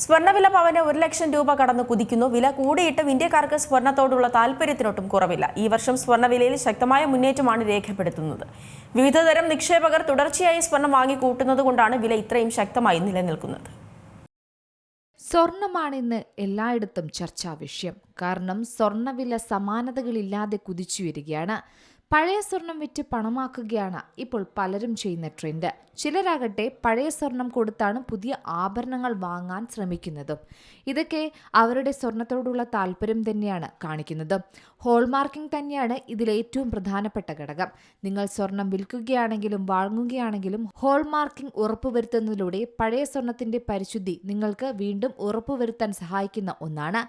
സ്വർണ്ണവില പവന് 1 ലക്ഷം രൂപ കടന്നു കുതിക്കുന്നു. വില കൂടിയിട്ടും ഇന്ത്യക്കാർക്ക് സ്വർണ്ണത്തോടുള്ള താൽപര്യത്തിനൊട്ടും കുറവില്ല. ഈ വർഷം സ്വർണ്ണവിലയിൽ ശക്തമായ മുന്നേറ്റമാണ് രേഖപ്പെടുത്തുന്നത്. വിവിധതരം നിക്ഷേപകർ തുടർച്ചയായി സ്വർണം വാങ്ങിക്കൂട്ടുന്നതുകൊണ്ടാണ് വില ഇത്രയും ശക്തമായി നിലനിൽക്കുന്നത്. സ്വർണമാണിന്ന് എല്ലായിടത്തും ചർച്ചാ വിഷയം. കാരണം സ്വർണ്ണവില സമാനതകളില്ലാതെ കുതിച്ചുയരുകയാണ്. പഴയ സ്വർണം വിറ്റ് പണമാക്കുകയാണ് ഇപ്പോൾ പലരും ചെയ്യുന്ന ട്രെൻഡ്. ചിലരാകട്ടെ പഴയ സ്വർണം കൊടുത്താണ് പുതിയ ആഭരണങ്ങൾ വാങ്ങാൻ ശ്രമിക്കുന്നതും. ഇതൊക്കെ അവരുടെ സ്വർണത്തോടുള്ള താല്പര്യം തന്നെയാണ് കാണിക്കുന്നത്. ഹോൾമാർക്കിംഗ് തന്നെയാണ് ഇതിലേറ്റവും പ്രധാനപ്പെട്ട ഘടകം. നിങ്ങൾ സ്വർണം വിൽക്കുകയാണെങ്കിലും വാങ്ങുകയാണെങ്കിലും ഹോൾമാർക്കിംഗ് ഉറപ്പുവരുത്തുന്നതിലൂടെ പഴയ സ്വർണത്തിന്റെ പരിശുദ്ധി നിങ്ങൾക്ക് വീണ്ടും ഉറപ്പുവരുത്താൻ സഹായിക്കുന്ന ഒന്നാണ്.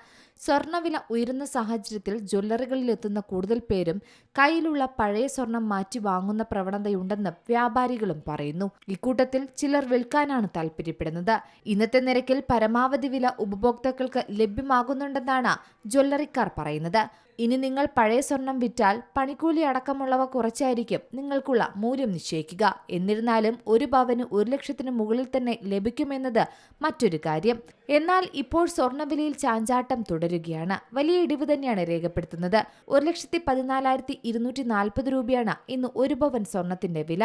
സ്വർണ്ണവില ഉയരുന്ന സാഹചര്യത്തിൽ ജ്വല്ലറികളിലെത്തുന്ന കൂടുതൽ പേരും കയ്യിലുള്ള പഴയ സ്വർണം മാറ്റി വാങ്ങുന്ന പ്രവണതയുണ്ടെന്ന് വ്യാപാരികളും പറയുന്നു. ഇക്കൂട്ടത്തിൽ ചിലർ വിൽക്കാനാണ് താൽപര്യപ്പെടുന്നത്. ഇന്നത്തെ നിരക്കിൽ പരമാവധി വില ഉപഭോക്താക്കൾക്ക് ലഭ്യമാകുന്നുണ്ടെന്നാണ് ജ്വല്ലറിക്കാർ പറയുന്നത്. ഇനി നിങ്ങൾ പഴയ സ്വർണം വിറ്റാൽ പണിക്കൂലി അടക്കമുള്ളവ കുറച്ചായിരിക്കും നിങ്ങൾക്കുള്ള മൂല്യം നിശ്ചയിക്കുക. എന്നിരുന്നാലും ഒരു പവന് 1 ലക്ഷത്തിന് മുകളിൽ തന്നെ ലഭിക്കുമെന്നത് മറ്റൊരു കാര്യം. എന്നാൽ ഇപ്പോൾ സ്വർണ്ണവിലയിൽ ചാഞ്ചാട്ടം തുടരുകയാണ്. വലിയ ഇടിവ് തന്നെയാണ് രേഖപ്പെടുത്തുന്നത്. 1,14,240 രൂപയാണ് ഇന്ന് ഒരു പവൻ സ്വർണത്തിന്റെ വില.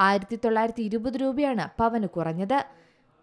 1920 രൂപയാണ് പവന് കുറഞ്ഞത്.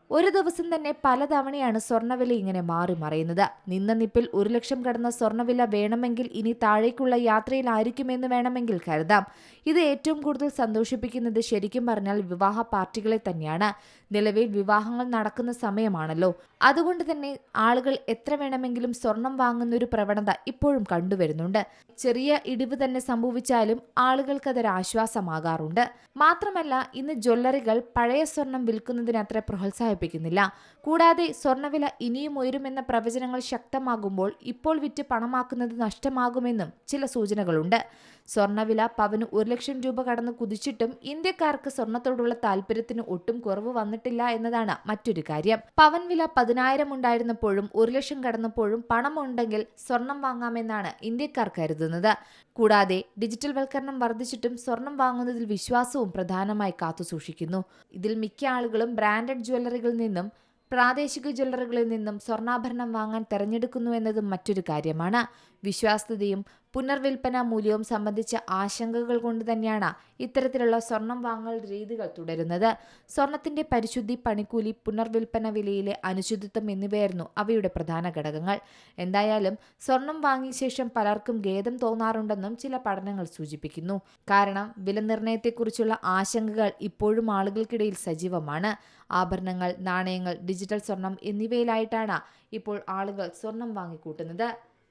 ഒരു ദിവസം തന്നെ പലതവണയാണ് സ്വർണ്ണവില ഇങ്ങനെ മാറി മറയുന്നത്. നിന്ന നിപ്പിൽ 1 ലക്ഷം കടന്ന സ്വർണ്ണവില വേണമെങ്കിൽ ഇനി താഴേക്കുള്ള യാത്രയിലായിരിക്കുമെന്ന് വേണമെങ്കിൽ കരുതാം. ഇത് ഏറ്റവും കൂടുതൽ സന്തോഷിപ്പിക്കുന്നത് ശരിക്കും പറഞ്ഞാൽ വിവാഹ പാർട്ടികളെ തന്നെയാണ്. നിലവിൽ വിവാഹങ്ങൾ നടക്കുന്ന സമയമാണല്ലോ. അതുകൊണ്ട് തന്നെ ആളുകൾ എത്ര വേണമെങ്കിലും സ്വർണം വാങ്ങുന്ന ഒരു പ്രവണത ഇപ്പോഴും കണ്ടുവരുന്നുണ്ട്. ചെറിയ ഇടിവ് തന്നെ സംഭവിച്ചാലും ആളുകൾക്ക് അതൊരു ആശ്വാസമാകാറുണ്ട്. മാത്രമല്ല ഇന്ന് ജ്വല്ലറികൾ പഴയ സ്വർണം വിൽക്കുന്നതിന് അത്ര പ്രോത്സാഹിപ്പിക്കുന്നില്ല. കൂടാതെ സ്വർണ്ണവില ഇനിയും ഉയരുമെന്ന പ്രവചനങ്ങൾ ശക്തമാകുമ്പോൾ ഇപ്പോൾ വിറ്റ് പണമാക്കുന്നത് നഷ്ടമാകുമെന്നും ചില സൂചനകളുണ്ട്. സ്വർണ്ണവില പവന് 1 ലക്ഷം രൂപ കടന്ന് കുതിച്ചിട്ടും ഇന്ത്യക്കാർക്ക് സ്വർണത്തോടുള്ള താല്പര്യത്തിന് ഒട്ടും കുറവ് വന്നിട്ടില്ല എന്നതാണ് മറ്റൊരു കാര്യം. പവൻ വില 10,000 ഉണ്ടായിരുന്നപ്പോഴും 1 ലക്ഷം കടന്നപ്പോഴും പണമുണ്ടെങ്കിൽ സ്വർണം വാങ്ങാമെന്നാണ് ഇന്ത്യക്കാർ കരുതുന്നത്. കൂടാതെ ഡിജിറ്റൽ വൽക്കരണം വർദ്ധിച്ചിട്ടും സ്വർണം വാങ്ങുന്നതിൽ വിശ്വാസവും പ്രധാനമായി കാത്തുസൂക്ഷിക്കുന്നു. ഇതിൽ മിക്ക ആളുകളും ബ്രാൻഡഡ് ജ്വല്ലറികളിൽ നിന്നും പ്രാദേശിക ജ്വല്ലറികളിൽ നിന്നും സ്വർണ്ണാഭരണം വാങ്ങാൻ തെരഞ്ഞെടുക്കുന്നു എന്നതും മറ്റൊരു കാര്യമാണ്. വിശ്വാസ്യതയും പുനർവിൽപ്പന മൂല്യവും സംബന്ധിച്ച ആശങ്കകൾ കൊണ്ട് തന്നെയാണ് ഇത്തരത്തിലുള്ള സ്വർണം വാങ്ങൽ രീതികൾ തുടരുന്നത്. സ്വർണത്തിന്റെ പരിശുദ്ധി, പണിക്കൂലി, പുനർവിൽപ്പന വിലയിലെ അനിശ്ചിതത്വം എന്നിവയായിരുന്നു അവയുടെ പ്രധാന ഘടകങ്ങൾ. എന്തായാലും സ്വർണം വാങ്ങിയ ശേഷം പലർക്കും ഖേദം തോന്നാറുണ്ടെന്നും ചില പഠനങ്ങൾ സൂചിപ്പിക്കുന്നു. കാരണം വില നിർണ്ണയത്തെക്കുറിച്ചുള്ള ആശങ്കകൾ ഇപ്പോഴും ആളുകൾക്കിടയിൽ സജീവമാണ്. ആഭരണങ്ങൾ, നാണയങ്ങൾ, ഡിജിറ്റൽ സ്വർണം എന്നിവയിലായിട്ടാണ് ഇപ്പോൾ ആളുകൾ സ്വർണം വാങ്ങിക്കൂട്ടുന്നത്.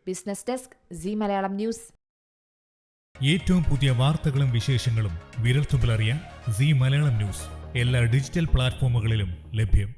Business desk, Zee Malayalam news. ഏറ്റവും പുതിയ വാർത്തകളും വിശേഷങ്ങളും വിരൽത്തുമ്പിലറിയാൻ സീ മലയാളം ന്യൂസ് എല്ലാ ഡിജിറ്റൽ പ്ലാറ്റ്ഫോമുകളിലും ലഭ്യം.